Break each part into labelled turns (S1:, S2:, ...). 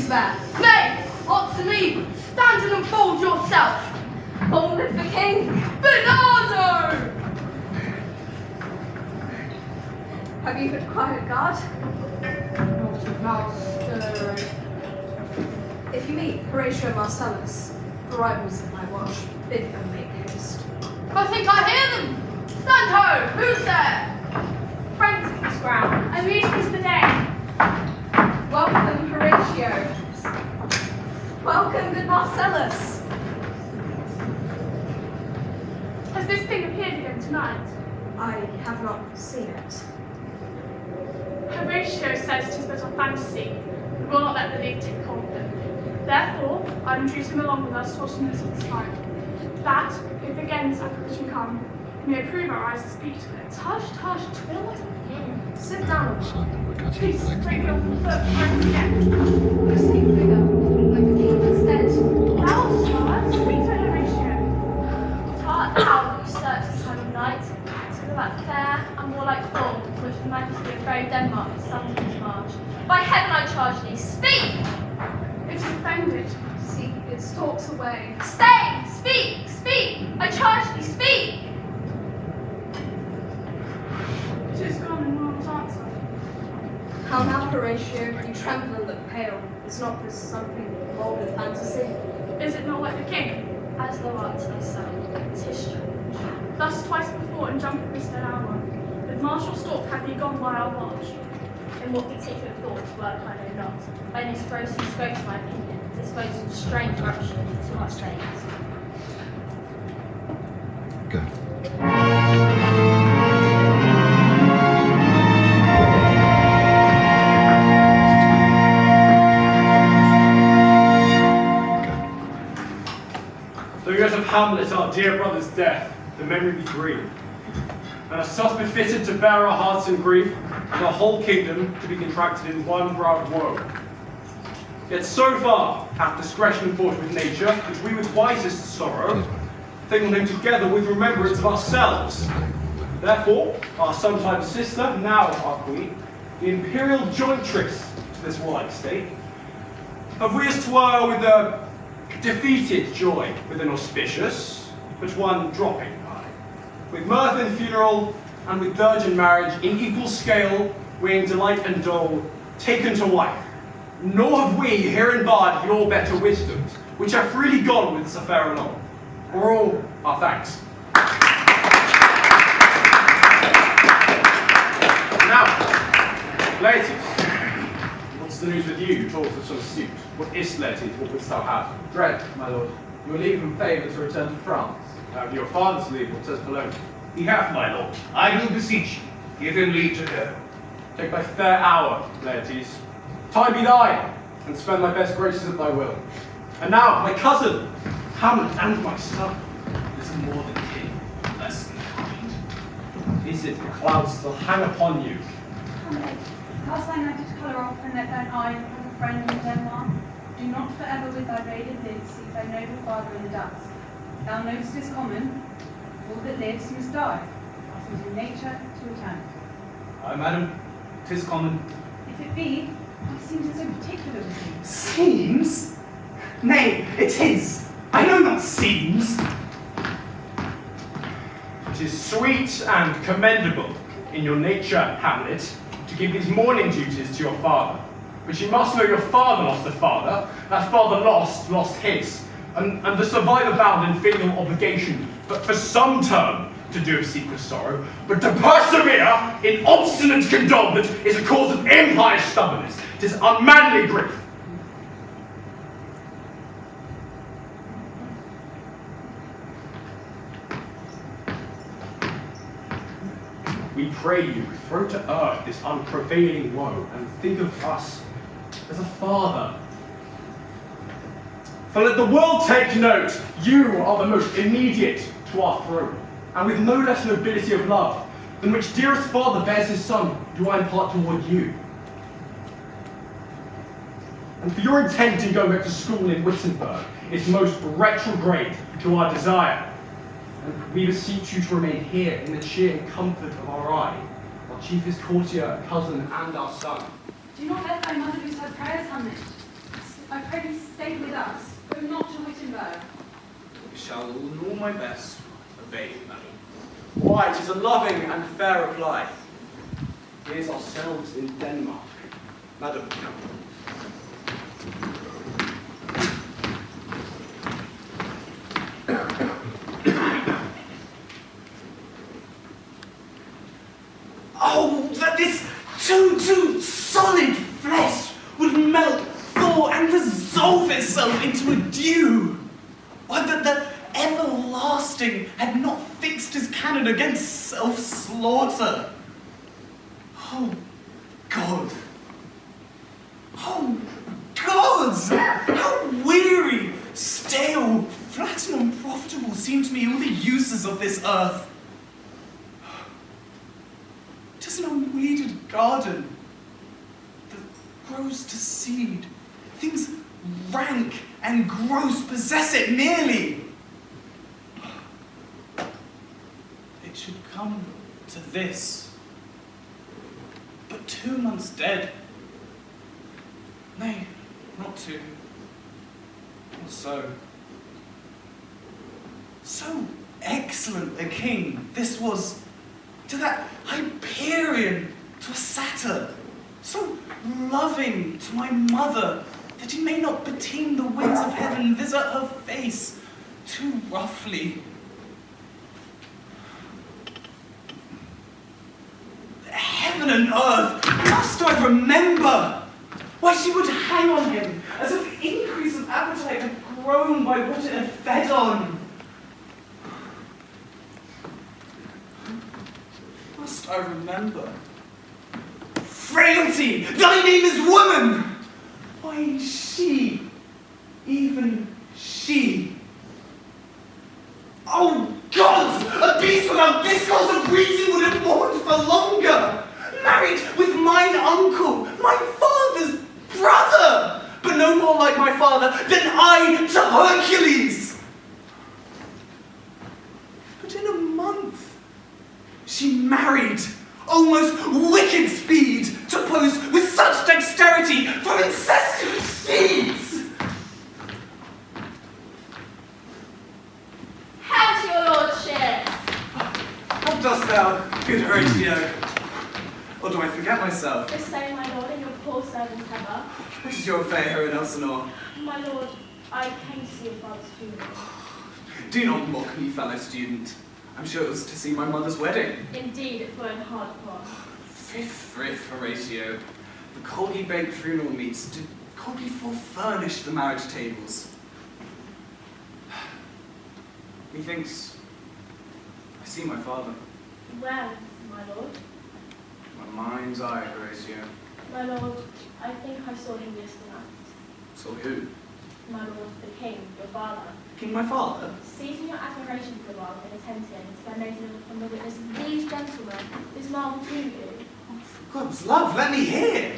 S1: is there? Nay, answer me. Stand and unfold yourself.
S2: Long live the king.
S1: Bernardo!
S2: Have you acquired guard?
S1: Not a mouse.
S2: If you meet Horatio Marcellus, arrivals of my watch, bid them make haste.
S1: I think I hear them. Stand ho! Who's there?
S3: Friends of this ground, and musicians for the day.
S2: Welcome, Horatio. Welcome, good Marcellus.
S3: Has this thing appeared again tonight?
S2: I have not seen it.
S3: Horatio says 'tis but a fantasy, and will not let the league take hold of him. Therefore, I entreat him along with us to minutes of this time, that, if again this apparition come, he may approve our eyes to speak to it.
S1: Hush, hush, twill was
S2: Sit down.
S3: Please, break it off the foot, I forget.
S2: You seem bigger, like the king instead.
S3: Thou, sir, speak to Horatio.
S4: Art thou who search this time of night, to that fair and warlike form which the majesty of fair Denmark has summoned to march? By heaven I charge thee, speak!
S3: It is offended.
S2: See, it stalks away.
S4: Stay! Speak! Speak! I charge thee, speak!
S3: It is gone and will not answer.
S2: How now, Horatio, you tremble and look pale. Is not this something more than fantasy?
S3: Is it not like the king?
S4: As thou art thyself, 'tis strange.
S3: Thus twice before and jump at this dead hour. With martial stalk had he gone by our watch.
S4: In what particular thoughts work I know not. By his gross and scopes my opinion, disposed to strange corruption to our veins.
S5: Go.
S6: Though yet of Hamlet, our dear brother's death, the memory be green. And as thus befitted to bear our hearts in grief, and our whole kingdom to be contracted in one proud woe. Yet so far hath discretion fought with nature, which we with wisest sorrow think on him together with remembrance of ourselves. Therefore, our sometime sister, now our queen, the imperial jointress to this warlike state, have we as 'twere with a defeated joy with an auspicious, but one dropping eye, with mirth in funeral, and with dirge in marriage, in equal scale, weighing delight and dole, taken to wife. Nor have we herein barred your better wisdoms, which have freely gone with this affair along. For all our thanks. Now, Laertes, what's the news with you? You talked of some suit. What is Laertes? What wouldst thou have?
S7: Dread, my lord, your leave and favour to return to France.
S6: Have your father's leave, what says Polonius?
S8: He hath, my lord. I will beseech you. Give him leave to go.
S6: Take thy fair hour, Laertes. Time be thine, and spend thy best graces at thy will. And now, my cousin, Hamlet, and my son.
S8: Little more than kin, less than kind.
S6: Is it the clouds still hang upon you?
S9: Hamlet, cast thy magic colour off, and let thine eye have a friend in Denmark. Do not forever with thy raided lids seek thy noble father in the dust. Thou know'st 'tis common, all that lives must die, passing through nature to eternity.
S8: Aye, madam, 'tis common.
S9: If it be, why seems it so particular with thee?
S8: Seems? Nay, it is. I know not seems.
S6: It is sweet and commendable in your nature, Hamlet, to give these mourning duties to your father. But you must know your father lost a father, that father lost his, and the survivor bound in filial obligation, but for some term to do of secret sorrow, but to persevere in obstinate condolement is a cause of impious stubbornness. 'Tis unmanly grief. We pray you, throw to earth this unprevailing woe, and think of us as a father. For let the world take note, you are the most immediate to our throne, and with no less nobility of love than which dearest father bears his son, do I impart toward you. And for your intent in going back to school in Wittenberg is most retrograde to our desire. And we beseech you to remain here in the cheer and comfort of our eye, our chiefest courtier, cousin, and our son.
S9: Do not let thy mother lose her prayers, Hamlet. I pray thee stay with us. Go not to Wittenberg.
S8: I shall in all my best obey you, madam.
S7: Why, 'tis a loving and fair reply. Here's ourselves in Denmark.
S8: Madam, oh, that this too solid flesh would melt, thaw, and resolve itself into a dew! Or that the everlasting had not fixed his cannon against self-slaughter! Oh, God! Oh, God! How weary, stale, flat and unprofitable seem to me all the uses of this earth! It is an unweeded garden that grows to seed. Things rank and gross possess it merely. It should come to this. But 2 months dead. Nay, not 2. Or so. So excellent a king this was, to that Hyperion, to a satyr, so loving to my mother, that he may not beteem the winds of heaven visit her face too roughly. Heaven and earth, must I remember? Why, she would hang on him, as if increase of appetite had grown by what it had fed on. Must I remember? Frailty, thy name is woman! Why, she, even she. Oh, gods! A beast without discourse of reason would have mourned for longer! Married with mine uncle, my father's brother! But no more like my father than I to Hercules! But in a month, she married, almost wicked speed, to pose with such dexterity for incestuous steeds!
S4: How's your lordship?
S8: What dost thou, good Horatio? Or do I forget myself?
S4: The same, my lord, and your poor servant Heather.
S8: What is your affair here in Elsinore?
S4: My lord, I came to see your father's funeral.
S8: Do not mock me, fellow student. I'm sure it was to see my mother's wedding.
S4: Indeed, it were in hard upon.
S8: Frith, Horatio. The coldly baked funeral meats did coldly furnish the marriage tables. Methinks I see my father.
S4: Where, my lord?
S8: My mind's eye, Horatio.
S4: My lord, I think I saw him yesterday.
S8: Saw who?
S4: My lord, the king, your father.
S8: King, my father?
S4: Seizing your admiration for a while in attention, to noted from the witness of these gentlemen, is marvel to you.
S8: Oh, for God's love, let me hear!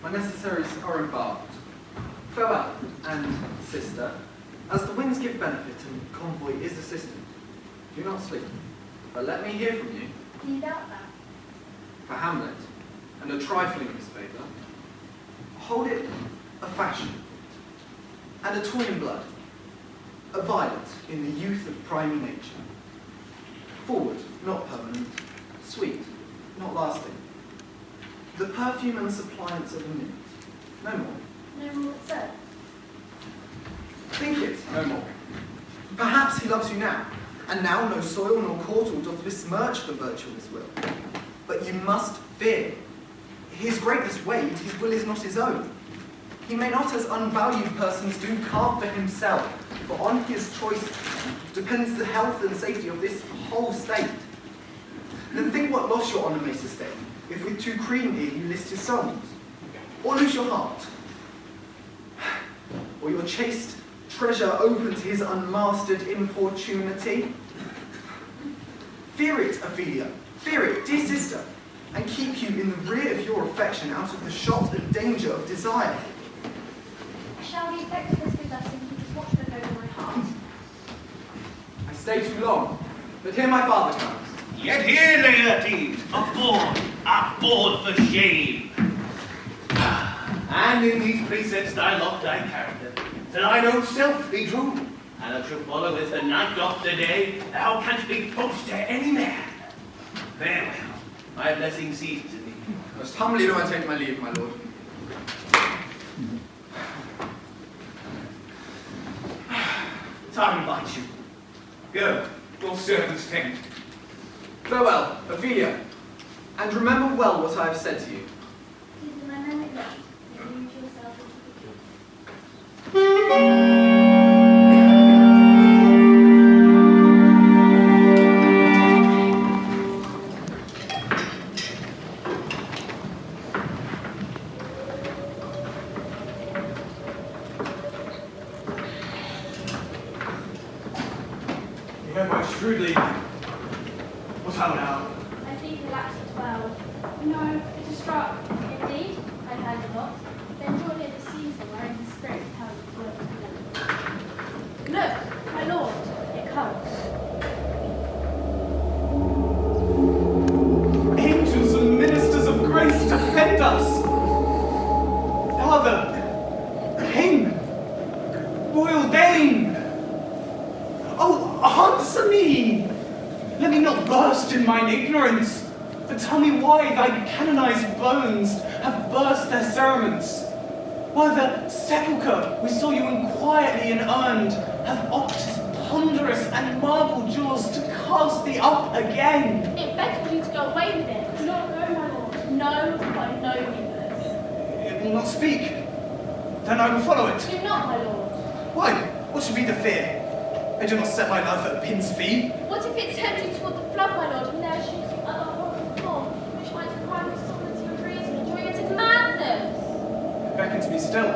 S7: My necessaries are embarked. Farewell, and sister, as the winds give benefit and convoy is assistant, do not sleep, but let me hear from you.
S4: Do you doubt that?
S7: For Hamlet, and a trifling misfavour, hold it a fashion, and a toy in blood, a violet in the youth of primary nature. Forward, not permanent, sweet, not lasting. The perfume and suppliance of a nymph, no more.
S4: No more said.
S7: Think it, no more. Perhaps he loves you now, and now no soil nor caudal doth besmirch the virtue of his will. But you must fear. His greatness weighed, his will is not his own. He may not, as unvalued persons do, carve for himself, for on his choice depends the health and safety of this whole state. Then think what loss your honour may sustain, if with too cream ear you list his songs, or lose your heart, or your chaste treasure open to his unmastered importunity. Fear it, Ophelia, fear it, dear sister, and keep you in the rear of your affection out of the shot and danger of desire.
S4: Shall the effect of this good lesson keep us watchful over my heart?
S7: stay too long. But here my father comes.
S10: Yet here, Laertes, a board for shame. And in these precepts I lock thy character, that I know self be true, and that shall follow as the night doth the day, thou canst be false to any man. Farewell, my blessing ceases to thee.
S7: Most humbly do I take my leave, my lord.
S10: Time invites you. Go, your servant's tent.
S7: Farewell, Ophelia. And remember well what I have said to you.
S4: Please, my man at left. Use yourself as
S6: You heard my shrewdly. What hour now?
S4: I think the lapse at 12.
S3: No, it is struck.
S4: Indeed, I heard a lot. Then draw near the Caesar, wherein the spirit tells the will of heaven. Look, my lord, it comes.
S8: Angels and ministers of grace, defend us! Father, King, Royal Dane! Oh, answer me! Let me not burst in mine ignorance, but tell me why thy canonized bones have burst their cerements. Why the sepulchre we saw you in quietly inurned have opted ponderous and marble jewels to cast thee up again.
S4: It begged you to go away with it.
S3: Do not go, my lord.
S4: No, by no means.
S8: It will not speak. Then I will follow it.
S4: Do not, my lord.
S8: Why? What should be the fear? I do not set my love at a pin's fee.
S4: What if it tempts you toward the flood, my lord, and there shoots you other horrible form, which might deprive the sovereignty of reason and joy into madness?
S8: It beckons me still.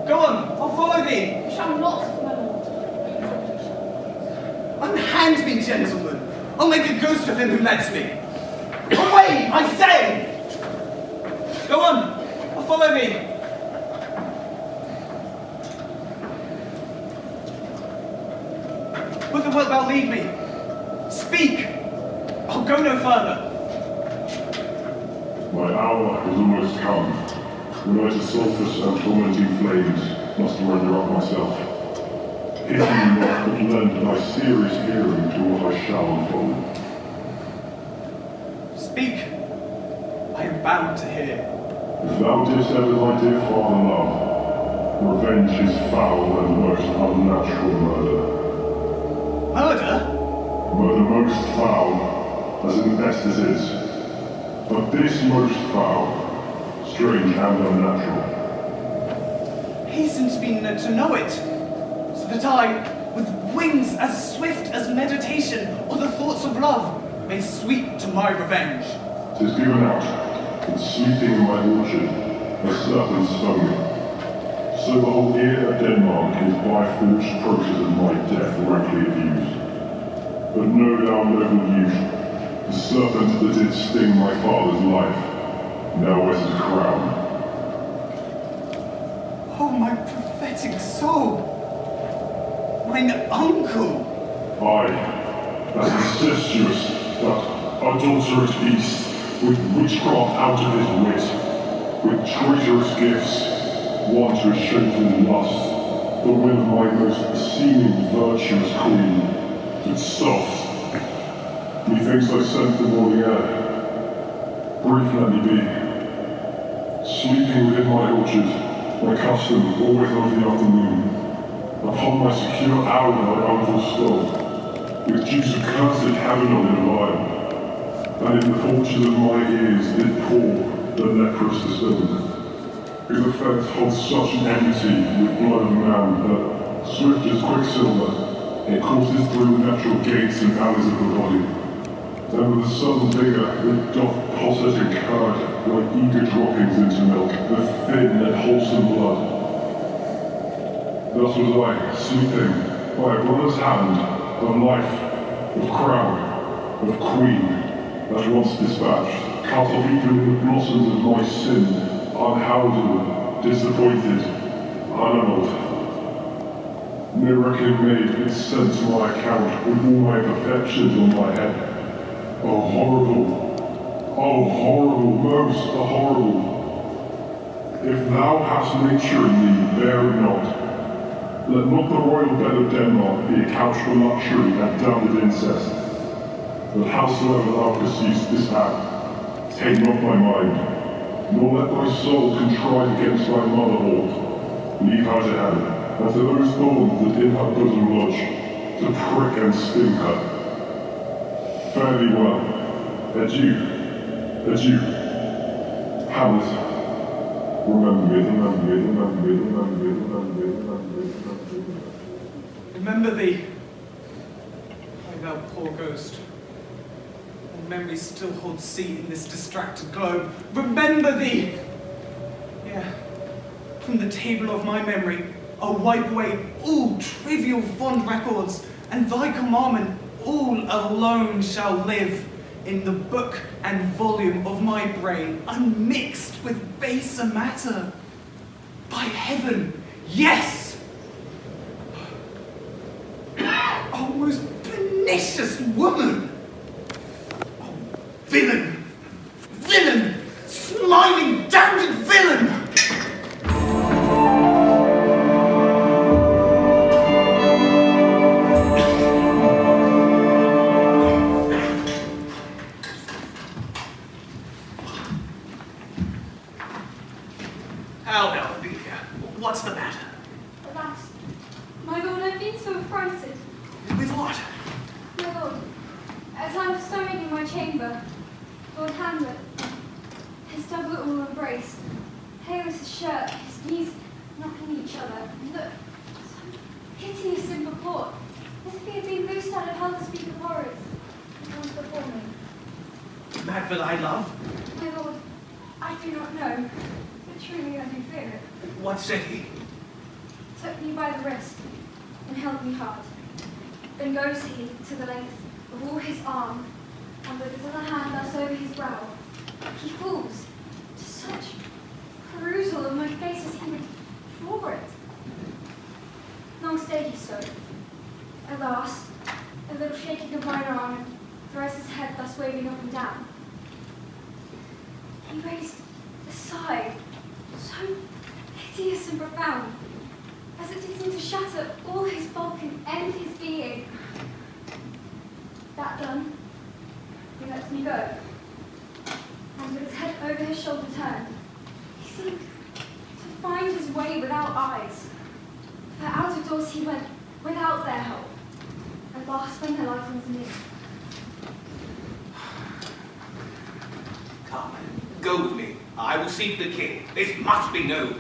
S8: Go on, I'll follow thee.
S3: You shall not, my lord.
S8: Unhand me, gentlemen. I'll make a ghost of him who lets me. Away, I say! Go on, I'll follow thee. Whither wilt thou lead me? Speak! I'll go no further.
S11: My hour is almost come, when I to sulphurous and tormenting flames must render up myself. If you not but lend thy serious hearing to what I shall unfold.
S8: Speak. I am bound to hear.
S11: If thou didst ever thy dear father love, revenge is foul and most unnatural murder.
S8: Murder?
S11: Murder most foul, as in the best as is. But this most foul, strange and unnatural.
S8: Hasten to me to know it, so that I, with wings as swift as meditation or the thoughts of love, may sweep to my revenge.
S11: 'Tis given out, that sleeping in my orchard, a serpent stung me. So the whole ear of Denmark is by forged process of my death rightly abused. But know thou, noble youth, the serpent that did sting my father's life, now wears his crown.
S8: Oh, my prophetic soul! Mine uncle!
S11: Aye, that incestuous, that adulterous beast, with witchcraft out of his wit, with traitorous gifts, won to a shameful lust, the will of my most seeming virtuous queen, but soft. Methinks I scent the morning air. Brief let me be. Sleeping within my orchard, my custom always of the afternoon. Upon my secure hour my uncle stole, with juice of cursed Habanol in a vial, and in the porches of my ears did pour the leprous distilled. His offense holds such an enmity with blood of man that, swift as quicksilver, it courses through the natural gates and alleys of the body. Then with a sudden vigour it doth posset and curd like eager droppings into milk, the thin and wholesome blood. Thus was I, sleeping, by a brother's hand, of life, of crown, of queen, that once dispatched, cut off even the blossoms of my sin, unheralded, disappointed, unannulled. No record made is sent to my account with all my perfections on my head. Oh horrible, most horrible. If thou hast nature in thee, bear it not. Let not the royal bed of Denmark be a couch for luxury and damned incest. But howsoever thou perceivest this act, take not my mind, nor let thy soul contrive against thy mother hold. Leave her to heaven, and to those thorns that in her bosom lodge, to prick and sting her. Fare thee well. Adieu. Adieu. Hamlet. Remember me, remember me, remember me, remember me, remember me, remember me, remember me.
S8: Remember thee, O thou poor ghost. And memory still holds seat in this distracted globe. Remember thee! Yeah, from the table of my memory, I'll wipe away all trivial fond records, and thy commandment all alone shall live in the book and volume of my brain, unmixed with baser matter. By heaven, yes! Oh, most pernicious woman! Oh, villain! Villain! Smiling, damned villain!
S10: How now, Ophelia? What's the matter?
S2: Alas, my lord, I've been so affrighted.
S10: With what?
S2: My lord, as I was sewing in my chamber, Lord Hamlet, his doublet all embraced, pale as his shirt, his knees knocking each other, and looked so hideous in purport, as if he had been loosed out of hell to speak of horrors. He was before me.
S10: Mad for thy love?
S2: My lord, I do not know, but truly I do fear it.
S10: What said he?
S2: Took me by the wrist and held me hard. Then goes he to the length of all his arm, and with his other hand thus over his brow, he falls to such perusal of my face as he would draw it. Long stayed he so. At last, a little shaking of mine arm, and thrice his head thus waving up and down, he raised a sigh so hideous and profound, as it did seem to shatter all his bulk and end his being. That done, he lets me go, and with his head over his shoulder turned, he seemed to find his way without eyes. For out of doors he went without their help, and last when their life was near.
S10: Come, go with me. I will seek the king. This must be known.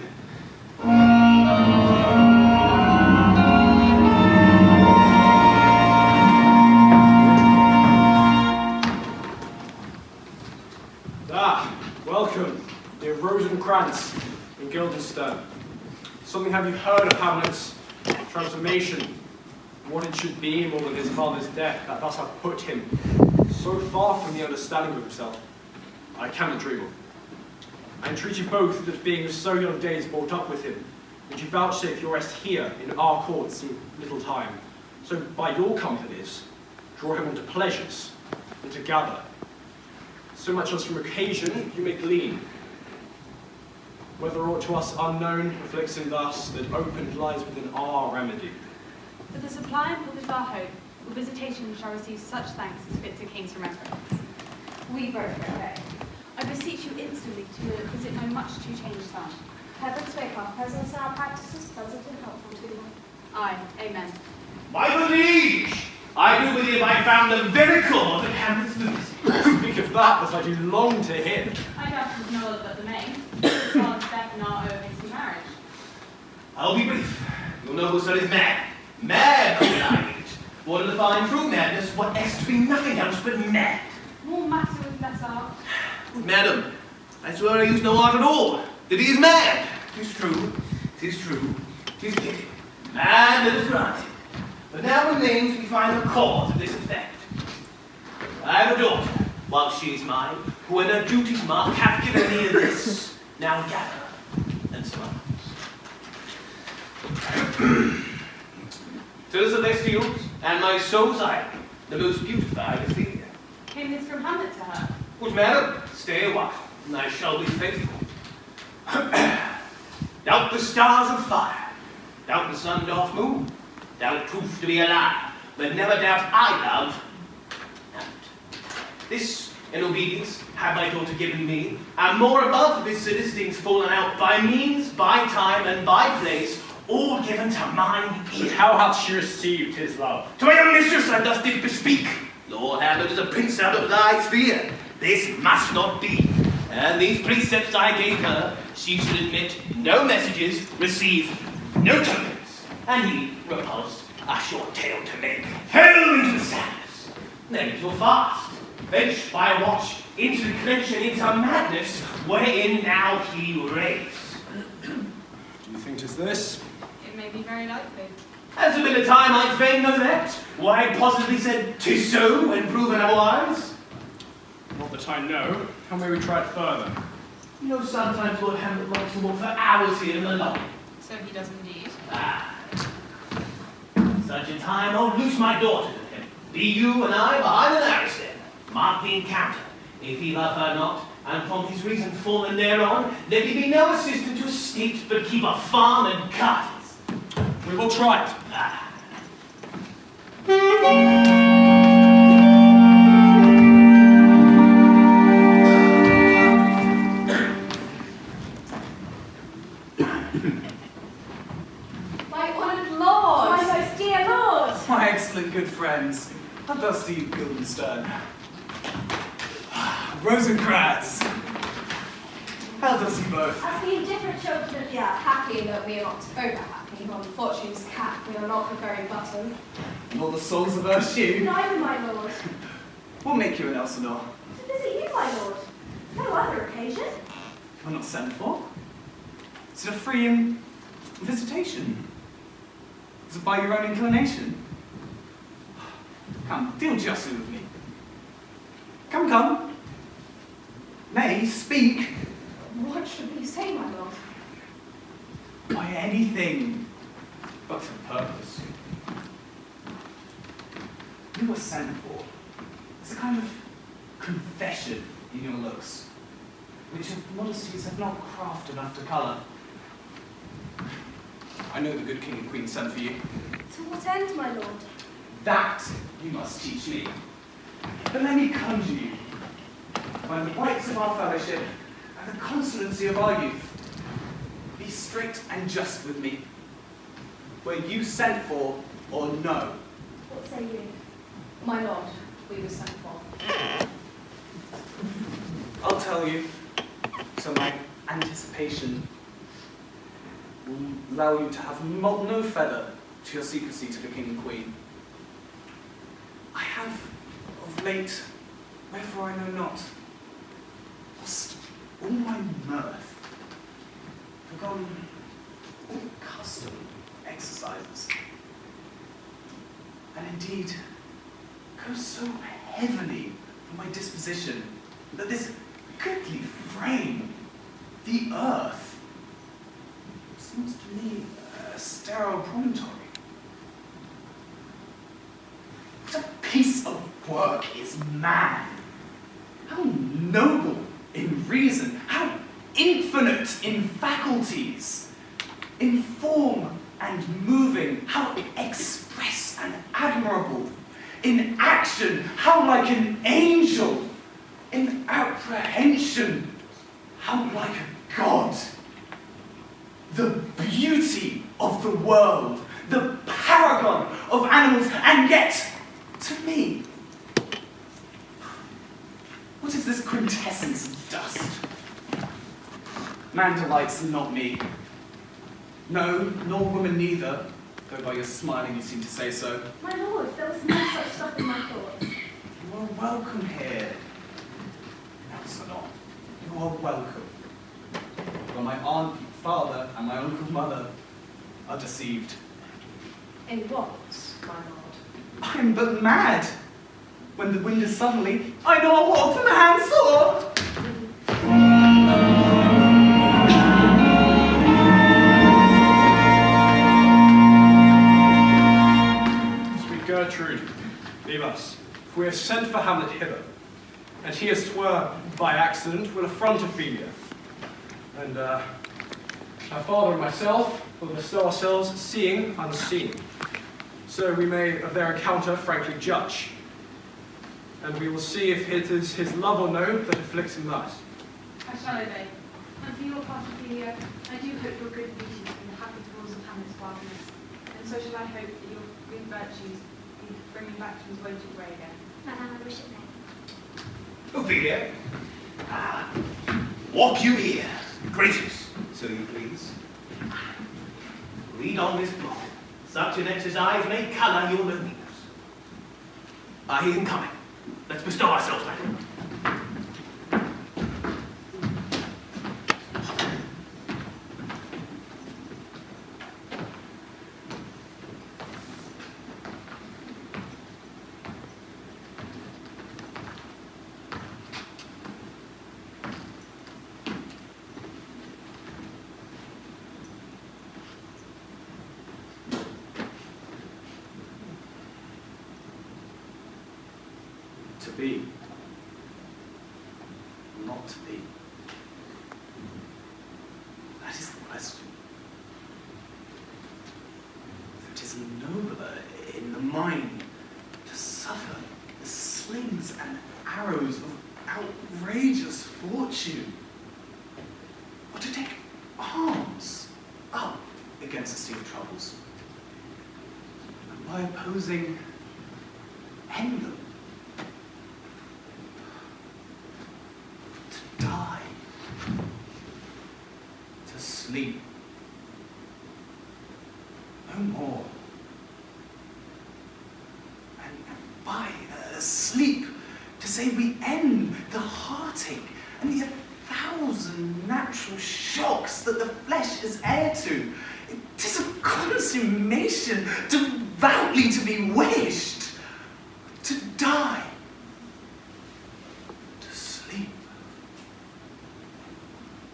S6: Welcome, dear Rosencrantz and Guildenstern. Something have you heard of Hamlet's transformation, and what it should be, more than his father's death, that thus hath put him so far from the understanding of himself? I cannot dream of. I entreat you both that being of so young days brought up with him, would you vouchsafe your rest here in our court some little time, so by your companies draw him unto pleasures, and to gather, so much as from occasion you may glean. Whether aught to us unknown afflicts him thus, that opened lies within our remedy.
S9: For the supply and pulpit of our hope, your visitation shall receive such thanks as fits a king's remembrance.
S2: We both obey.
S9: I beseech you instantly to visit my much too changed son.
S2: Heaven's make our presence and our practices pleasant and helpful to you.
S9: Aye, amen.
S10: My good liege, I do believe I found the very cause of Hamlet's lunacy.
S6: Speak of that I do long to hear.
S9: I doubt it was no other but the maid. His father's death and our hasty marriage.
S10: I'll be brief. Your noble son is mad. Mad, my liege. What to define true madness, what else to be nothing else but mad.
S9: More matter with less art.
S10: Madam, I swear I use no art at all. That he is mad. 'Tis true, 'tis true, 'tis pity. Mad, that is granted. But now remains we find the cause of this effect. I have a daughter, while she is mine, who in her duty's mark hath given me this. Now gather and smiles. to the Celestials, and my soul's eye, the most beautified of thee.
S9: Came this from Hamlet to her?
S10: Good madam, stay a while, and I shall be faithful. Doubt the stars of fire, doubt the sun doth moon, doubt truth to be a lie, but never doubt I love. Hamlet. This, in obedience, have my daughter given me, and more above this Celestines fallen out by means, by time, and by place, all given to mine ear.
S6: But how hath she received his love?
S10: To my young mistress I thus did bespeak. Lord Hamlet is a prince out of thy sphere. This must not be. And these precepts I gave her, she should admit no messages, receive no tokens. And he, repulsed, a short tale to make, fell into the sadness. Then into a fast, thence by a watch, into declension, into madness, wherein now he raves.
S6: Do you think 'tis this?
S9: It may be very likely.
S10: Has there been a time I'd fain know that? Why possibly said 'tis so when proven otherwise?
S6: Not that I know. How may we try it further?
S10: You know, sometimes Lord Hamlet likes to walk for hours here in the lobby.
S9: So he does indeed.
S10: Ah. Such a time I'll loose my daughter to him. Be you and I behind an arrow's head. Mark the encounter. If he love her not, and from his reason fallen thereon, let me be no assistant to a state, but keep a farm and gardens.
S6: We will try it.
S10: Ah.
S2: My honoured lord! My most dear lord!
S8: My excellent good friends, how does see you, Guildenstern? Rosencrantz! How does you both?
S2: As the indifferent children of the earth, happy in that we are not over happy, on fortune's cap, we are not the very button.
S8: Nor the soles of her shoe.
S2: Neither, my lord.
S8: What make you in Elsinore?
S2: To visit you, my lord. No other occasion.
S8: You're not sent for? Is it a free visitation? Is it by your own inclination? Come, deal justly with me. Come, come. Nay, speak.
S2: What should we say, my lord?
S8: By anything but a purpose. You were sent for. It's a kind of confession in your looks, which your modesties have not craft enough to colour. I know the good king and queen sent for you.
S2: To what end, my lord?
S8: That you must teach me. But let me conjure you, by the rights of our fellowship and the constancy of our youth, be strict and just with me. Were you sent for or no?
S2: What say you?
S1: My lord, we were sent for.
S8: I'll tell you, so my anticipation will allow you to have no feather to your secrecy to the king and queen. I have, of late, wherefore I know not, lost all my mirth, forgotten all custom exercises, and indeed go so heavily for my disposition that this goodly frame, the earth, seems to me a sterile promontory. What a piece of work is man! How noble in reason, how infinite in faculties, in form and moving, how express and admirable, in action, how like an angel, in apprehension, how like a god. The beauty of the world, the paragon of animals, and yet, to me, what is this quintessence of dust? Man delights, not me. No, nor woman neither, though by your smiling you seem to say so.
S2: My lord, there was no such stuff in my thoughts.
S8: You are welcome here. Elsinore, you are welcome. For my aunt, father, and my uncle's mother are deceived.
S1: In what, my lord?
S8: I am but mad. When the wind is suddenly, I know I walk from the hand sword.
S6: he as 'twere by accident will affront Ophelia. And our father and myself will bestow ourselves seeing unseen. So we may of their encounter frankly judge. And we will see if it is his love or no that afflicts him thus.
S9: I shall obey. And for your part, Ophelia, I do hope your good beauty will happy the rules of Hamlet's wildness. And so shall I hope that your good virtues will bring him back to his wonted way again.
S2: Madame, I wish it may.
S10: Ophelia, walk you here. Gracious, so you please. Read on this book. Such an exercise may colour your loneliness. I hear him coming. Let's bestow ourselves, madam.
S8: To be, not to be. That is the question. For it is nobler in the mind to suffer the slings and arrows of outrageous fortune, or to take arms up against a sea of troubles, and by opposing, end them. Die, to sleep, no more. And by sleep, to say we end the heartache and the 1,000 natural shocks that the flesh is heir to. It is a consummation devoutly to be wished, to die.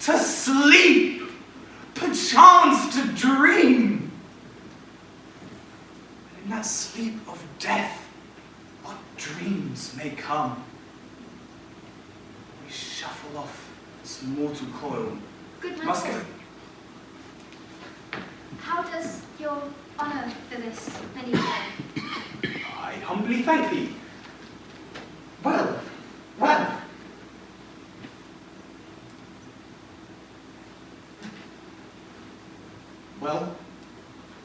S8: To sleep, perchance to dream. And in that sleep of death, what dreams may come. We shuffle off this mortal coil.
S2: Good master, how does your honour for this anyway?
S8: I humbly thank thee. Well. Well?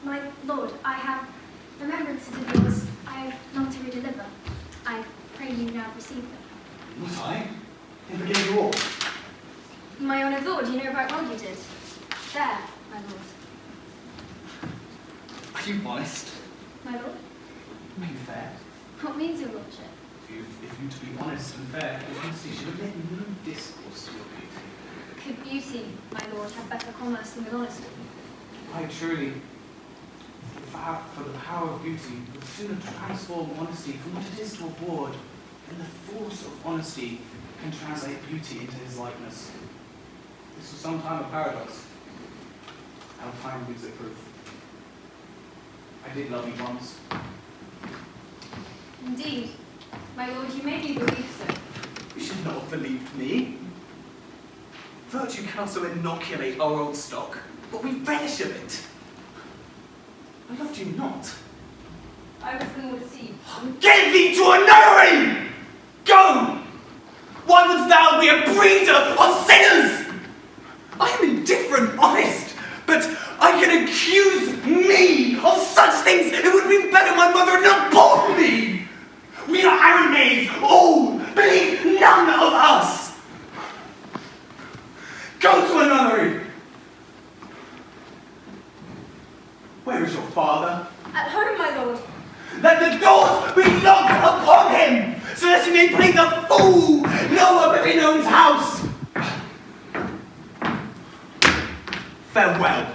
S2: My lord, I have remembrances of yours I have not to redeliver. I pray you now receive them.
S8: Not I. I forgave you all.
S2: My honoured lord, you know right well you did. There, my lord.
S8: Are you honest?
S2: My lord?
S8: I mean fair.
S2: What means your lordship?
S8: If you to be honest and fair, your honesty should have let no discourse to your beauty.
S2: Could beauty, my lord, have better commerce than with honesty?
S8: I truly, for the power of beauty, would sooner transform honesty from what it is to a ward, than the force of honesty can translate beauty into his likeness. This was some time a paradox. Our time gives it proof. I did love you once.
S2: Indeed. My lord, you made me believe so.
S8: You should not have believed me. Virtue can also inoculate our old stock, but we relish of it. I loved you not.
S2: I was the more deceived.
S8: Get thee to a nunnery! Go! Why wouldst thou be a breeder of sinners? I am indifferent, honest, but I can accuse me of such things. It would be better my mother had not born me. We are arrant maids, all. Believe none of us. Go to a nunnery. Where is your father?
S2: At home, my lord.
S8: Let the doors be locked upon him, so that he may play the fool no of every known's house. Farewell.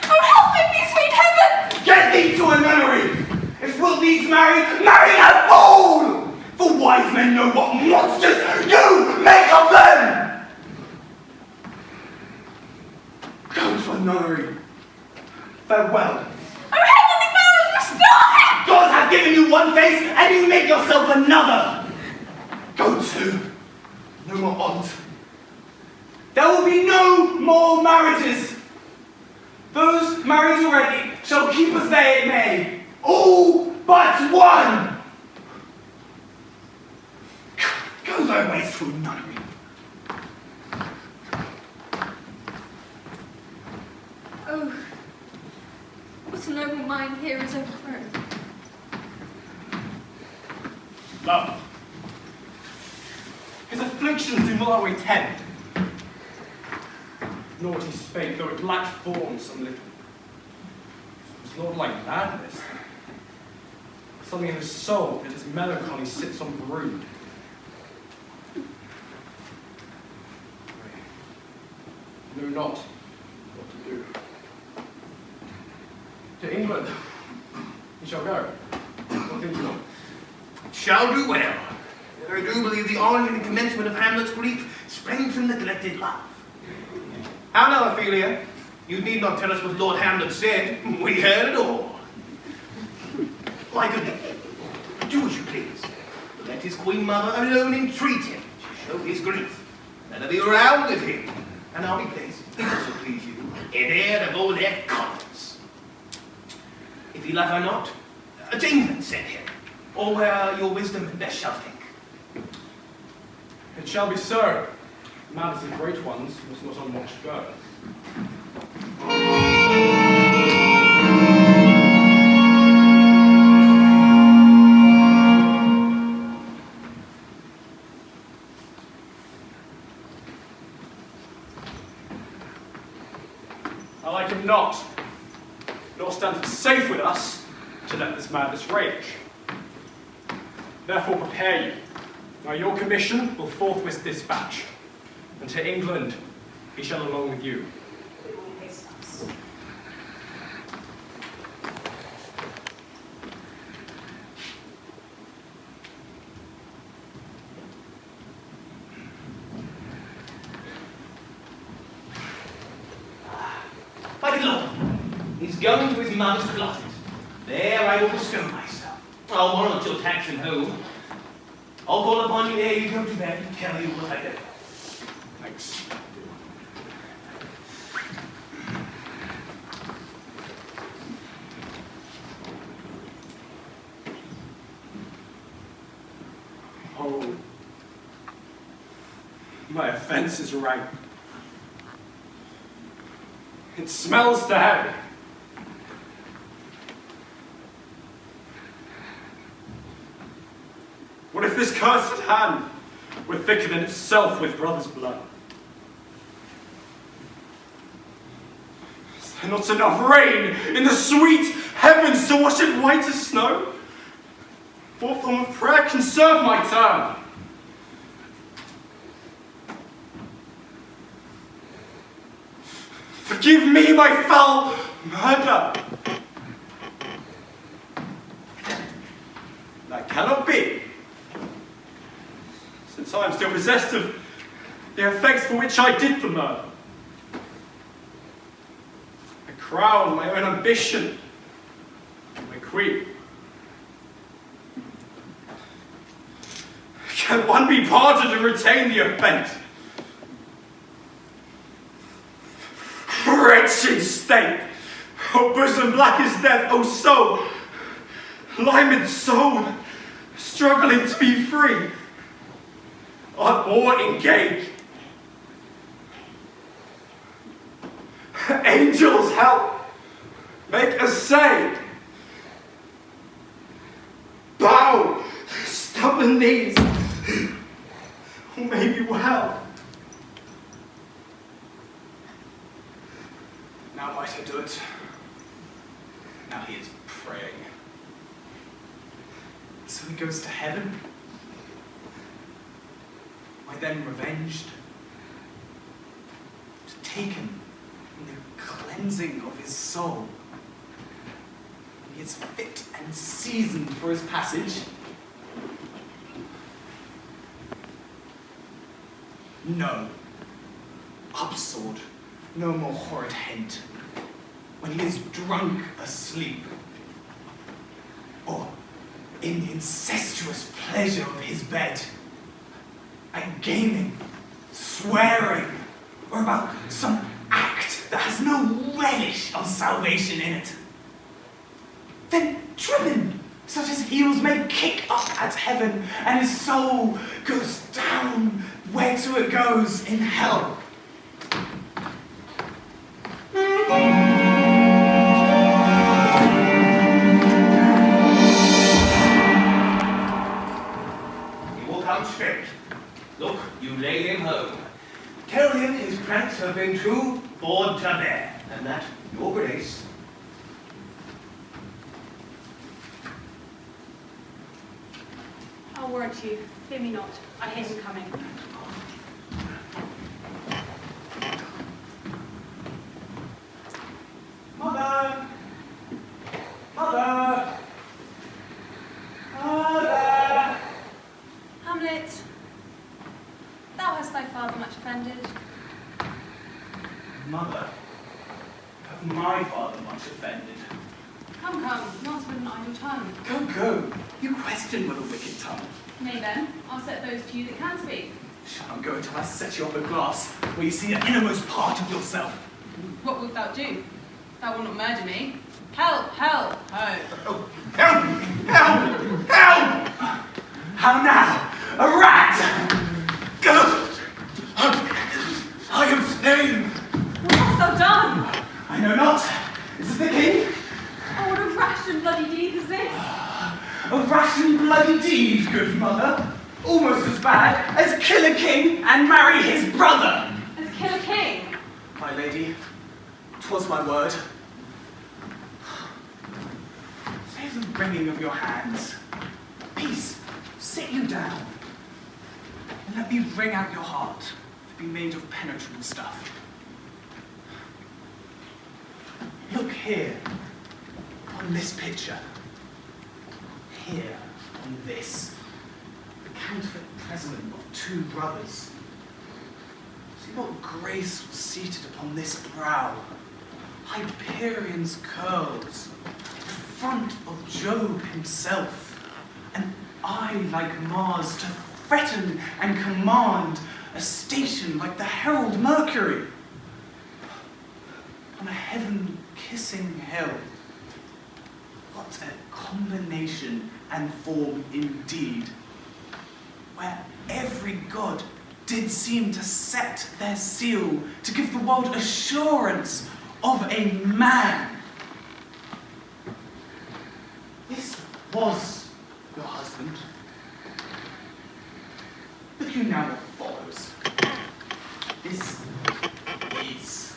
S2: Oh, help me, sweet heaven!
S8: Get thee to a nunnery. If wilt needs marry, marry a fool! For wise men know what monsters you make of them! Go to a nunnery. Farewell.
S2: Oh, heavenly powers, restore him!
S8: God hath given you one face, and you make yourself another. Go to.
S10: no more odds.
S8: There will be no more marriages. Those married already shall keep as they may. All but one. Go thy ways through nunnery.
S2: Oh, what a noble mind here is overthrown.
S6: Love. His afflictions do not outweigh 10. Nor what he spake, though it lacked form some little. It was not like madness. Something in his soul that his melancholy sits on brood. I know not what to do. To England he shall go. What think you not?
S10: Shall do well. I do believe the origin and commencement of Hamlet's grief sprang from neglected love. How now, Ophelia? You need not tell us what Lord Hamlet said. We heard it all. My good lady, do as you please. Let his queen mother alone entreat him to show his grief. Let her be round with him, and I'll be pleased, so please you, in heir of all their commons. If he love her not, to England send him, or where your wisdom best shall think.
S6: It shall be so. Matters of great ones must not unwatched go. I like him not, nor stand it safe with us to let this madness rage. Therefore prepare you. Now your commission will forthwith dispatch, and to England he shall along with you.
S10: My good lord, he's going to his mother's closet. There I will bestow myself. I'll warrant your taxing home. I'll call upon you ere you go to bed and tell you what I know.
S6: Thanks. Oh, my offense is rank. It smells to heaven. What if this cursed hand were thicker than itself with brother's blood? Is there not enough rain in the sweet heavens to wash it white as snow? What form of prayer can serve my turn? Forgive me my foul murder. That cannot be, since I am still possessed of the effects for which I did the murder. My crown, my own ambition, my queen. Can one be pardoned and retain the offence? Wretched state! O bosom black as death, O soul! Limed soul, struggling to be free, art more engaged. Angels help, make us say, bow, stubborn knees, or may be well. Now might I do it. Now he is praying.
S8: So he goes to heaven? Am I then revenged? To take him in the cleansing of his soul? He is fit and seasoned for his passage? No. Upsword, no more horrid hint. When he is drunk asleep, or in the incestuous pleasure of his bed, at gaming, swearing, or about some act that has no relish of salvation in it, then driven such as heels may kick up at heaven, and his soul goes down whereto it goes in hell.
S10: He will come straight. Look, you lay him home. Tell him his pranks have been too bored to bear, and that your grace
S9: I'll warrant you. Fear me not. I hear him coming.
S8: Mother! Mother! Mother!
S9: Hamlet, thou hast thy father much offended.
S8: Mother, have my father much offended?
S9: Come, not with an idle tongue.
S8: Go, you question with a wicked tongue.
S9: Nay then, I'll set those to you that can speak.
S8: Shall not go until I set you up a glass where you see the innermost part of yourself.
S9: What wilt thou do? Thou wilt not murder me. Help, ho!
S8: Oh, help! How now? A rat! Go! I am slain!
S9: What hast thou done?
S8: I know not. Is it the king?
S9: Oh, what a rash and bloody deed is this?
S8: A rash and bloody deed, good mother. Almost as bad as kill a king and marry his brother.
S9: As kill a king?
S8: My lady, 'twas my word. Save the wringing of your hands. Peace, sit you down. And let me wring out your heart to be made of penetrable stuff. Look here, on this picture. Here, on this. The counterfeit present of two brothers. See what grace was seated upon this brow. Hyperion's curls. The front of Job himself. An eye like Mars to threaten and command. A station like the herald Mercury. On a heaven-kissing hill. What a combination and form indeed, where every god did seem to set their seal to give the world assurance of a man. This was your husband. Look you now what follows. This is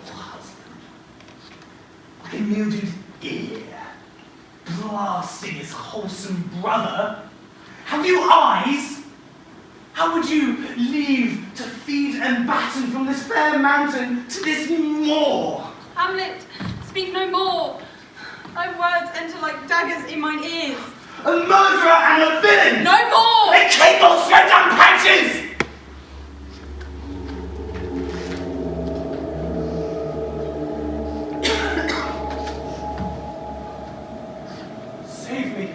S8: your husband. Like a mildewed ear, blasting his wholesome brother. Have you eyes? How would you leave to feed and batten from this fair mountain to this moor?
S9: Hamlet, speak no more. Thy words enter like daggers in mine ears.
S8: A murderer and a villain!
S9: No more!
S8: A king of sweat and patches! Save me.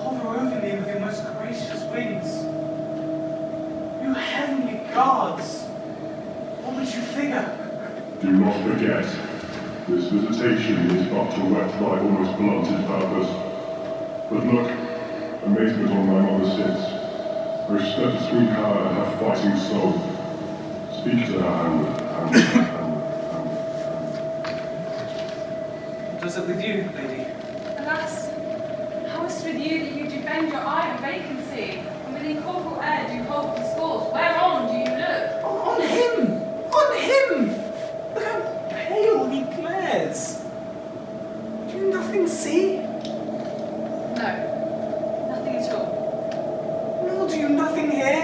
S8: Hover over me with your most gracious wings. You heavenly gods, what would you figure?
S11: Do not forget, this visitation is but to whet thy almost blunted purpose. But look, amazement on my mother sits. Her steps between her and her fighting soul. Speak to her, Hamlet.
S8: What does it with you, lady?
S9: Alas, how is it with you that you do bend your eye on vacancy, and with incorporeal air do hold discourse? Whereon do you look?
S8: Oh, on him! On him! Look how pale he glares. Do you nothing see?
S9: No, nothing at all.
S8: Nor do you nothing hear?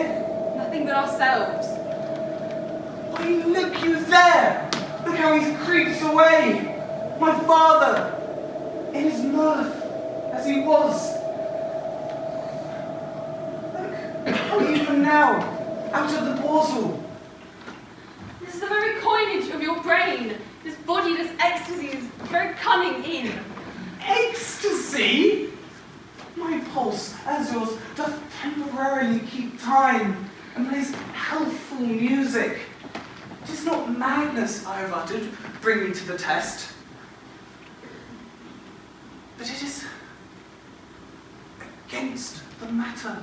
S9: Nothing but ourselves.
S8: Why, look you there! Look how he creeps away! My father! In his mirth, as he was. Look how even now, out of the portal.
S9: This is the very coinage of your brain. This bodiless ecstasy is very cunning in.
S8: Ecstasy? My pulse, as yours, doth temporarily keep time and plays healthful music. It is not madness I have uttered, bring me to the test. But it is against the matter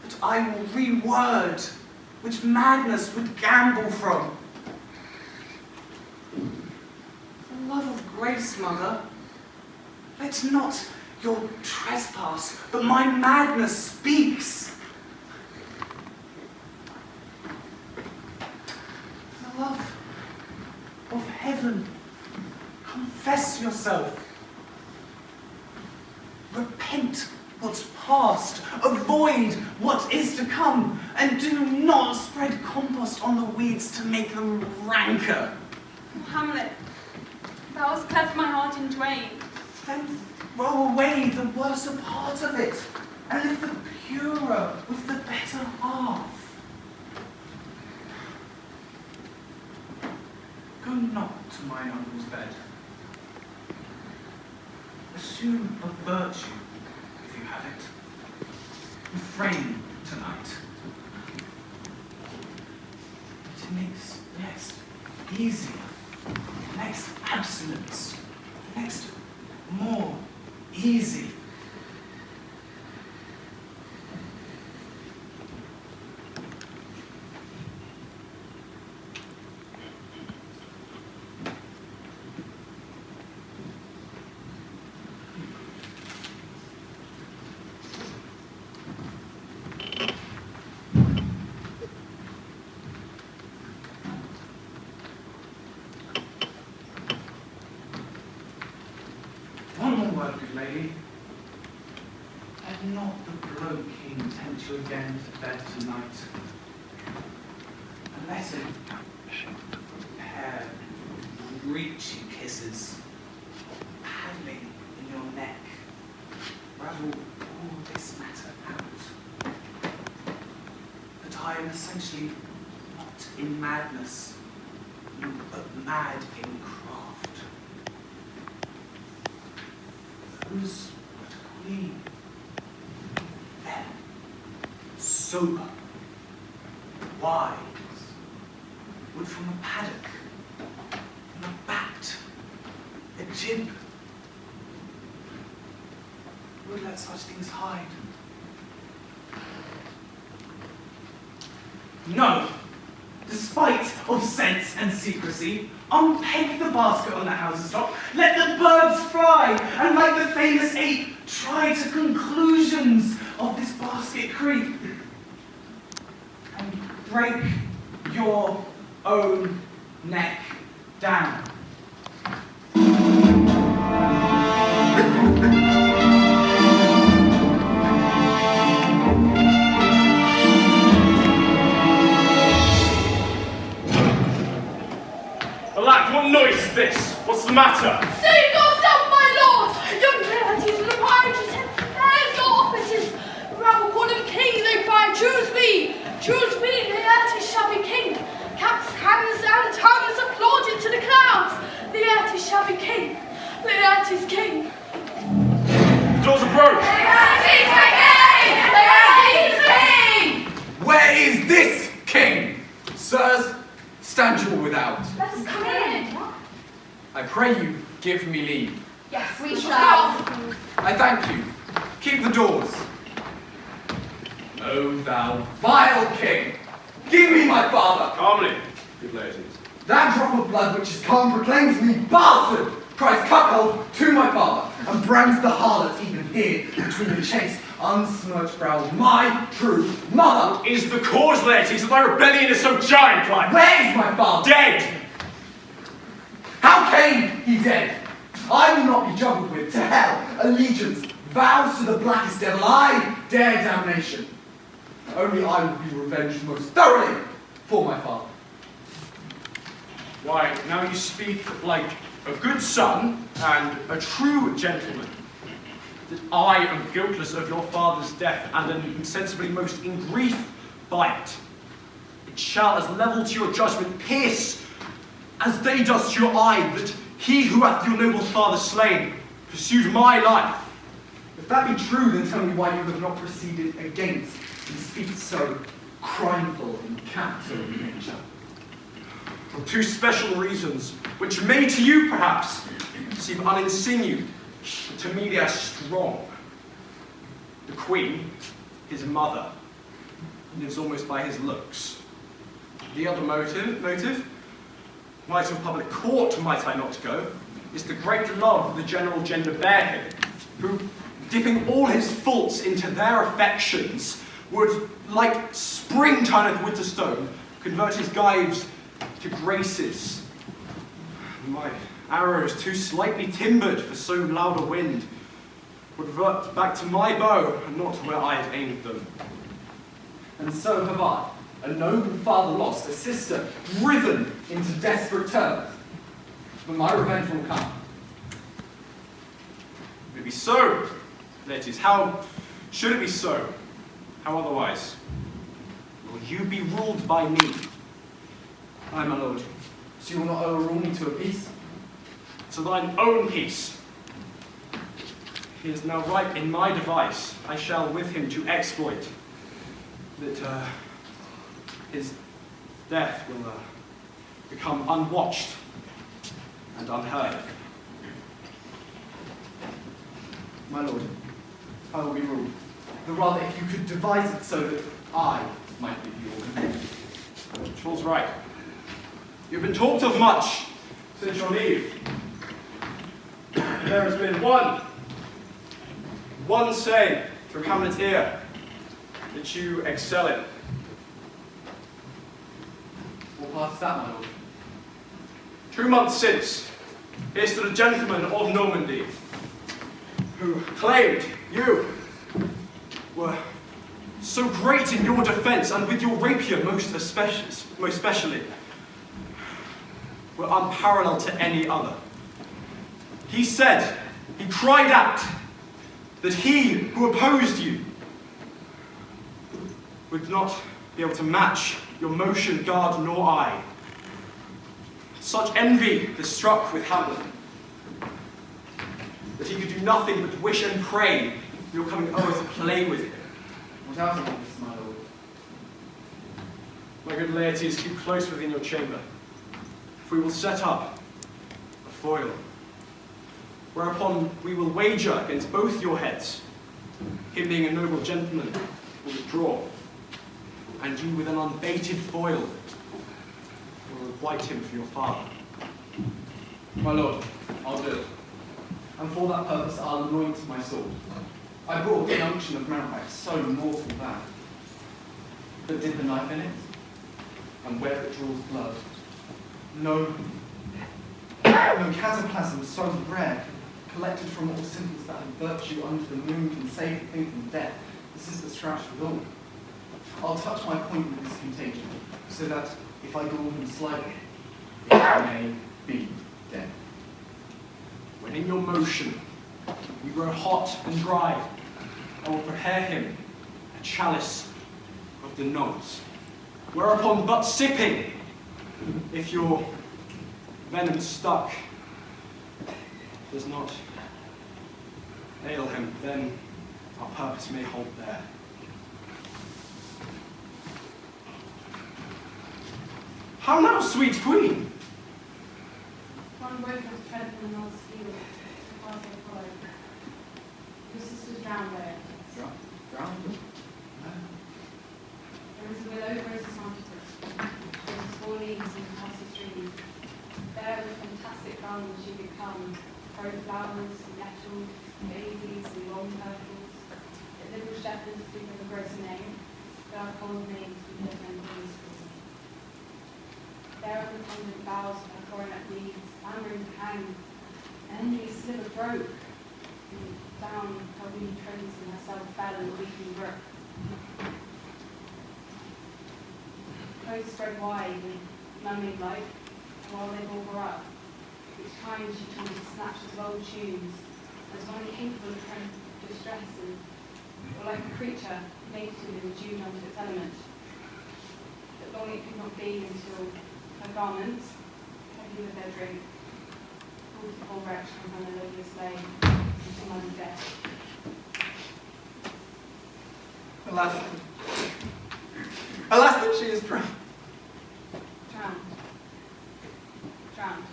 S8: that I will reword, which madness would gamble from. For the love of grace, mother, let not your trespass, but my madness speaks. For the love of heaven, confess yourself. Repent what's past, avoid what is to come, and do not spread compost on the weeds to make them ranker.
S9: Oh, Hamlet, thou hast cleft my heart in twain.
S8: Then throw away the worser part of it, and live the purer with the better half. Go not to mine uncle's bed. Assume a virtue, if you have it. Refrain tonight. It makes rest easier. Next abstinence. Next more easy. One more word, good lady. Let not the blow king tempt you again to bed tonight. And let him prepare reachy kisses, paddling in your neck, ravel all this matter out. That I am essentially not in madness, but mad in craft. Who's but a queen? Then, sober, wise, would from a paddock, from a bat, a jib, would let such things hide. No, despite of sense and secrecy, unpeg the basket on the house's top, let the birds fly, and like the famous ape, try to conclusions of this basket creep, and break your own neck down.
S6: Alack, what noise is this? What's the matter?
S1: Save yourself, my lord! Young ladies and the pirates have prepared your offices. The rabble call him king, they cry, choose me! Choose me, Laertes shall be king. Caps, hands, and tongues applauded to the clouds. Laertes shall be king. Laertes king.
S6: The doors are broke.
S1: Laertes the king! Laertes the king!
S12: Where is this king? Sirs, stand you all without.
S2: Let us come in.
S12: I pray you, give me leave.
S2: Yes, we shall.
S12: I thank you. Keep the doors. O thou vile king, give me my father.
S6: Calmly, good ladies.
S7: That drop of blood which is come proclaims me bastard, cries cuckold to my father, and brands the harlot even here between the chaste, unsmirched brow of my true mother.
S6: What is the cause, ladies, that thy rebellion is so giant-like?
S7: Where is my father?
S6: Dead!
S7: How came he dead? I will not be juggled with to hell, allegiance, vows to the blackest devil, I dare damnation. Only I will be revenged most thoroughly for my father.
S6: Why, now you speak like a good son and a true gentleman. That I am guiltless of your father's death and am insensibly most in grief by it. It shall, as level to your judgment, pierce as day does to your eye, that he who hath your noble father slain pursued my life,
S7: If that be true, then tell me why you have not proceeded against these feats so crimeful and captive in nature.
S6: For two special reasons, which may to you, perhaps, seem uninsinued, but to me they are strong. The Queen, his mother, lives almost by his looks. The other motive, why to a public court might I not go, is the great love the general gender bear him, who, dipping all his faults into their affections, would, like spring turneth wood to stone, convert his gyves to graces. My arrows, too slightly timbered for so loud a wind, would revert back to my bow, and not where I had aimed them.
S7: And so have I, a noble father lost, a sister driven into desperate terms. But my revenge will come.
S6: Maybe so, ladies. How should it be so? How otherwise? Will you be ruled by me?
S7: Aye, my lord. So you will not overrule me to a peace?
S6: To thine own peace. He is now ripe in my device. I shall with him to exploit that his death will become unwatched and unheard.
S7: My lord, I will be ruled. The rather if you could devise it so that I might give you all command.
S6: All's right. You've been talked of much since your leave. There has been one saying from Hamlet's ear that you excel in.
S7: What part is that, my lord?
S6: 2 months since, here stood a gentleman of Normandy who claimed you were so great in your defense, and with your rapier most especially, were unparalleled to any other. He said, he cried out, that he who opposed you would not be able to match your motion, guard, nor eye. Such envy has struck with Hamlet, that he could do nothing but wish and pray you're coming over to play with him.
S7: What else is this, my lord?
S6: My good Laertes, keep close within your chamber. For we will set up a foil, whereupon we will wager against both your heads. Him being a noble gentleman will withdraw, and you with an unbaited foil will requite him for your father.
S7: My lord, I'll do it. And for that purpose I'll anoint my sword. I brought the unction of mountebank so mortal bad. But did the knife in it? And where it draws blood? No cataplasm so rare, collected from all simples that in virtue under the moon can save the thing from death. This is the stretch with all. I'll touch my point with this contagion, so that if I gall him slightly, it may be dead.
S6: When in your motion you grow hot and dry, I will prepare him a chalice of the nose, whereupon but sipping, if your venom stuck does not ail him, then our purpose may hold there. How now, sweet queen?
S9: One boat was tread on the North Field, as they followed. Your sisters drowned there.
S7: Drowned?
S9: There was a willow rose sanctus. There was 4 leaves in the passage stream. There were fantastic gardens she could come, throw flowers, nettles, daisies, and long purples. The little shepherds speak of a gross name, but our cold names we live in peaceful. There are the tender boughs of her coronet leaves, clambering to hang. An envious sliver broke, and down her weedy trains and herself fell in the weeping brook. Clothes spread wide and numbing like, while they bore her up. Each time she tried to snatch of old tunes, as one incapable of distress, and or like a creature naked in June under its element. But long it could not be until her garments, heavy with their drink, pulled the poor wretch from her melodious lay into muddy death.
S7: Alas. Alas that she is drowned.
S9: Drowned. Drowned.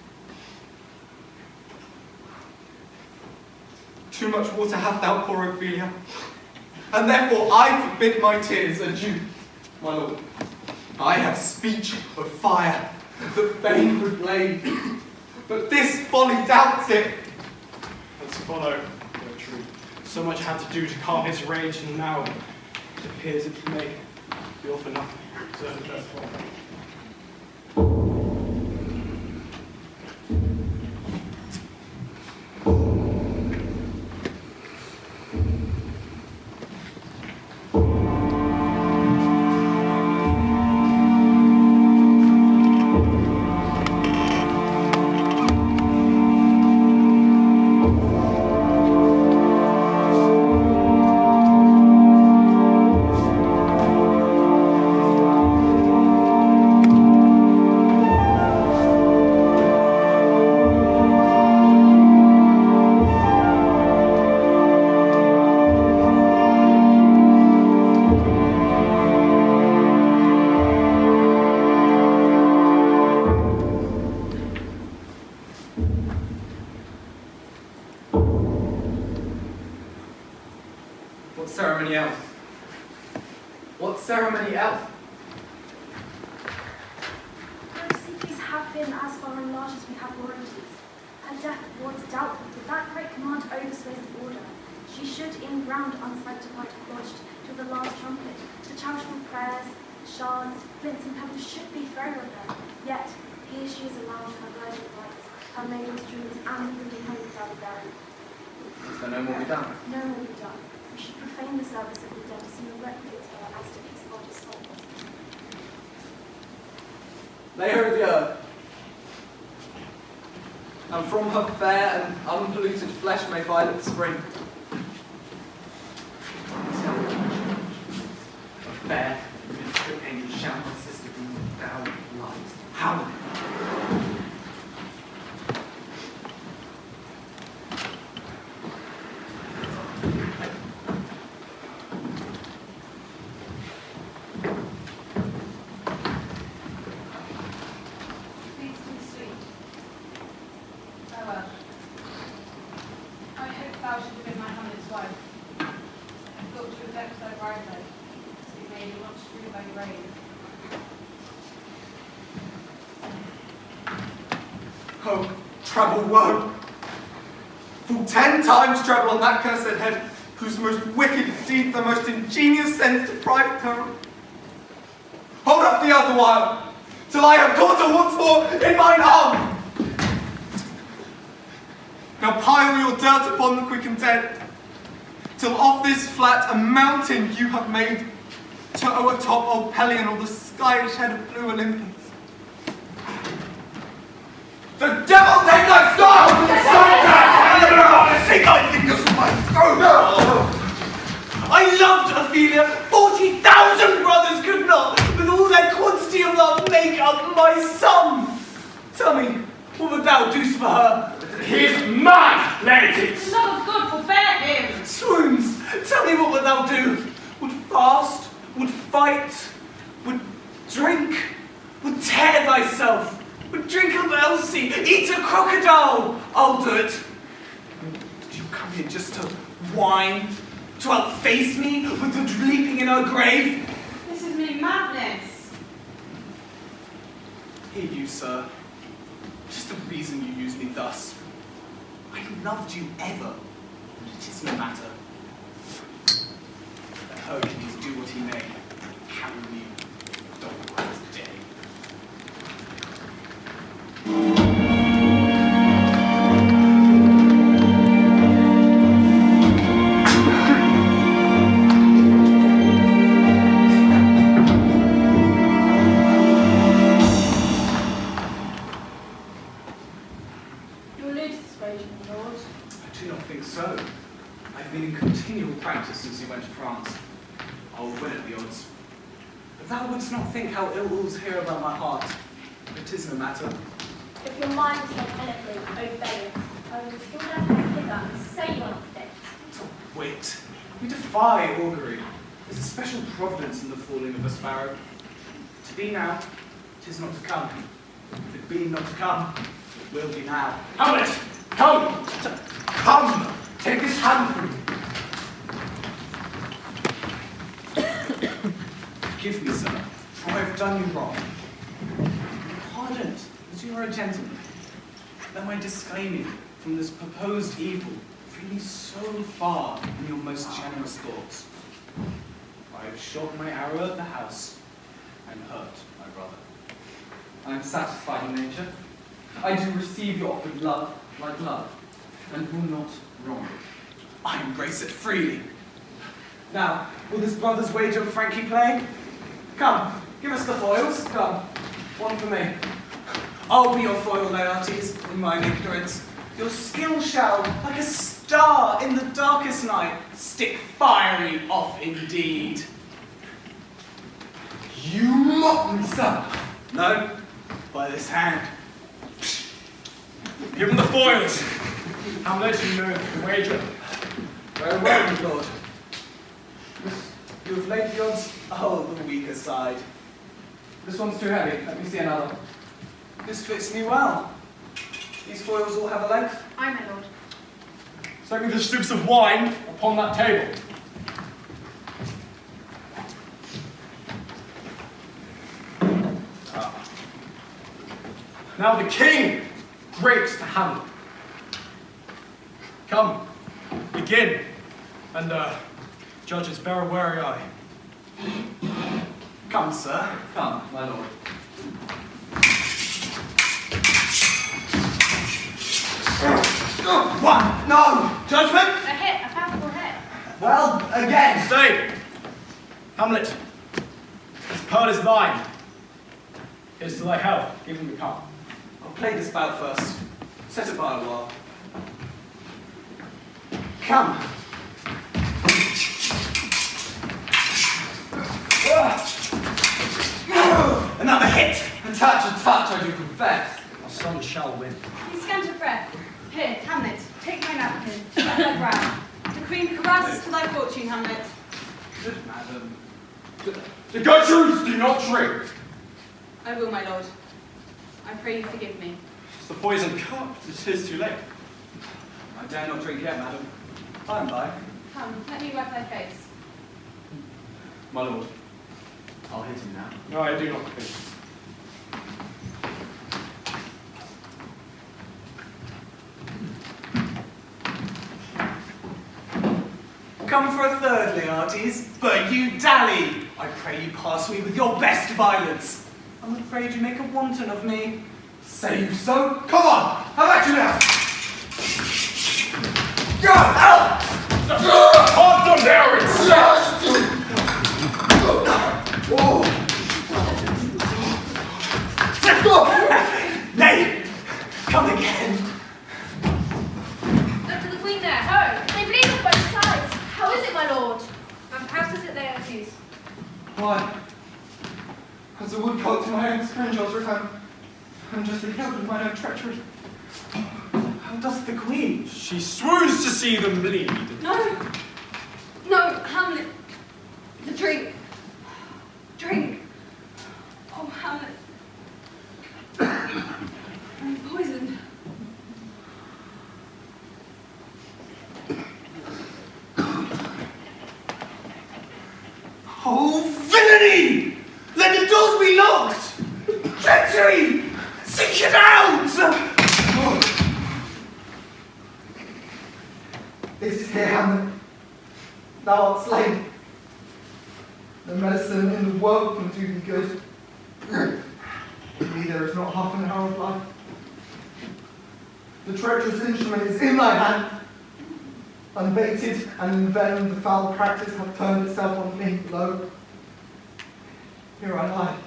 S7: Too much water hath thou, poor Ophelia, and therefore I forbid my tears. And you, my lord, I have speech of fire that fain would blame, but this folly doubts it.
S6: Let's follow, Gertrude. So much had to do to calm his rage, and now it appears it may be all for nothing. So let's follow.
S7: What ceremony else? What ceremony else?
S2: Her cities have been as far and large as we have royalties. Her death was doubtful, but that great command oversways the order. She should in ground unsanctified have lodged till the last trumpet. The charitable prayers, shards, flints and pebbles should be thrown on her. Yet here she is allowed her virgin rites, her maiden's dreams, and the living home without a bearing.
S7: So no more be done.
S2: No more be done. We should profane the service of the dead to sing a requiem to her as to his body's soul.
S7: Lay her in the earth, and from her fair and unpolluted flesh may violets spring. A fair, mystical angel shall consist of thee, thou liest. Hamlet.
S9: Please be sweet. Farewell. I hope thou should have been my Hamlet's wife. I thought you would deck thy bridesmaid, so you made not strew thy grave.
S7: Oh, treble woe! Full 10 times treble on that cursed head, whose most wicked deed the most ingenious sense deprived her of. Hold up the other while, till I have caught her once more in mine arm! Now pile your dirt upon the quick and dead, till off this flat a mountain you have made, to o'ertop old Pelion or the skyish head of blue Olympus. The devil take thy soul!
S8: Take thy fingers from my throat! I loved Ophelia. 40,000 brothers could not, with all their quantity of love, make up my sum. Tell me, what would thou do for her?
S6: He is mad, ladies!
S9: The love of God forbear him!
S8: Swoons, tell me what would thou do? Would fast, would fight, would drink, would tear thyself, would drink up Elsie, eat a crocodile. I'll do it. Did you come here just to whine, to outface me with the leaping in her grave?
S9: This is mere madness.
S8: Hear you, sir. Just the reason you use me thus. I loved you ever, but it is no matter. Let Hercules do what he may. Carry me, dog-wise day.
S3: You'll lose this wager, my lord.
S8: I do not think so. I've been in continual practice since you went to France. I'll win at the odds. But thou wouldst not think how ill all's here about my heart. It is no matter.
S4: If your mind is not eloquent, obey it. I will still let her hither and say you are not fit.
S8: What a wit. We defy augury. There's a special providence in the falling of a sparrow. To be now, 'tis not to come. If it be not to come, it will be now.
S6: Hamlet, come!
S12: Come! Take his hand from me.
S8: Forgive me, sir, for I have done you wrong. Pardoned, as you are a gentleman. Let my disclaiming from this proposed evil free me so far in your most generous thoughts. I have shot my arrow at the house and hurt my brother.
S12: I am satisfied in nature. I do receive your offered love like love, and will not wrong it.
S8: I embrace it freely. Now, will this brother's wager of Frankie play? Come, give us the foils. Come, one for me. I'll be your foil, Laertes, in mine ignorance. Your skill shall, like a star in the darkest night, stick fiery off indeed.
S12: You mock me, sir.
S8: No, by this hand.
S6: Give him the foils. Hamlet, you know the wager.
S8: Very well, my lord. You have laid the odds, the weaker side.
S12: This one's too heavy. Let me see another.
S8: This fits me well. These foils all have a length.
S3: Aye, my lord.
S6: Set me the stoops of wine upon that table. Now the king breaks to Hamlet. Come, begin, and judges, bear a wary eye.
S8: Come, sir.
S12: Come, my lord.
S8: One, no! Judgment?
S3: A hit, a powerful hit.
S8: Well, again.
S6: Stay! Hamlet, this pearl is thine. Here's to thy health, give him the cup.
S8: I'll play this bout first. Set it by a while. Come. Another hit.
S12: A touch, I do confess.
S6: Our son shall win.
S2: He's scant of breath. Here, Hamlet, take my napkin, wipe thy brow. The queen caresses to thy fortune, Hamlet.
S8: Good madam.
S6: The Gertrudes do not drink.
S2: I will, my lord. I pray you forgive me.
S6: It's the poisoned cup. It is too late.
S8: I dare not drink yet, madam. By and by.
S2: Come, let me wipe thy face.
S12: My lord, I'll hit him now.
S6: No, I do not think.
S8: Come for a third, Laertes, but you dally. I pray you pass me with your best violence. I'm afraid you make a wanton of me.
S12: Say you so? Come on! How about you now? Go!
S6: Hold the merits!
S8: Nay, come again.
S4: Look to the queen there. Oh, they bleed on both sides. How is it, my lord?
S2: How does it, Laertes?
S12: Why? As a woodcock to my own springes, I'm just killed with my own treachery.
S8: How does the queen?
S6: She swoons to see them bleed.
S2: No! No, Hamlet. The drink. Drink. Oh, Hamlet. I'm poisoned.
S8: Oh, villainy! Let the doors be locked! Treachery! Seek it out!
S7: This is here, Hamlet. Thou art slain. No medicine in the world can do thee good. In me there is not half an hour of life. The treacherous instrument is in thy hand. Unbaited and envenomed, the foul practice hath turned itself on me. Lo, here I lie,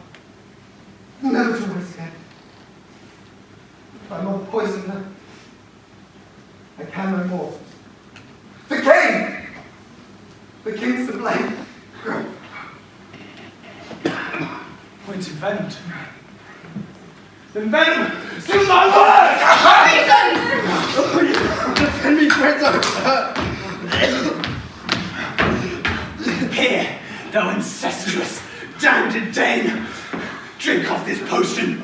S7: never to rise again. My mother poisoned her. I can no more. The king! The king's to blame.
S6: Point of venom.
S8: Then venom, do my word!
S7: Defend me, Prince!
S8: Here,
S10: Thou incestuous, damned Dane! Drink off this potion!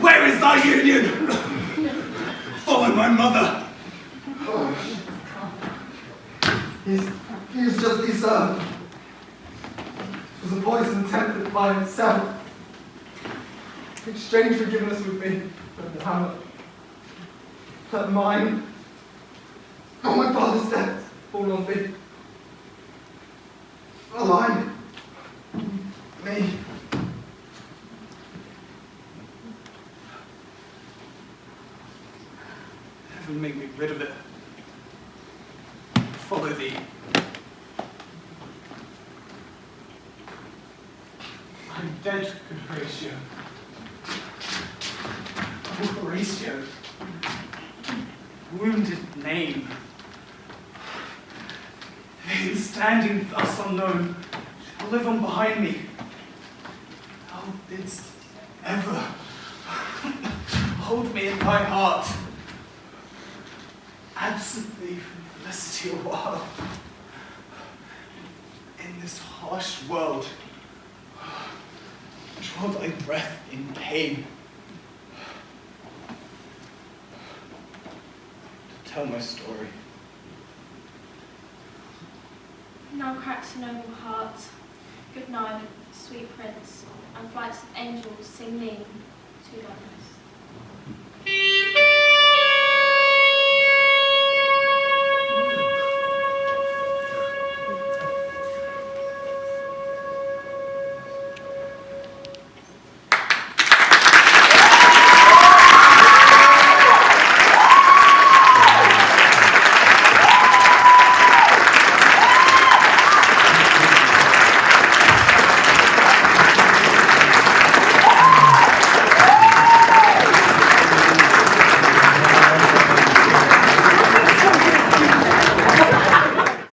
S10: Where is thy union? Follow my mother!
S7: He's just deserved. It was a poison tempted by himself. In exchange for giving us with me, but Hamlet. Let mine, all my father's death, fall on thee. Align. Me.
S8: Heaven make me rid of it. Follow thee.
S6: I'm dead, good Horatio. Oh, Horatio.
S8: Wounded name. They standing thus unknown shall live on behind me. Thou didst ever hold me in thy heart. Absent thee from felicity a while. In this harsh world, draw thy breath in pain. To tell my story.
S4: Now cracks a noble heart. Good night, sweet prince, and flights of angels sing me to thy rest.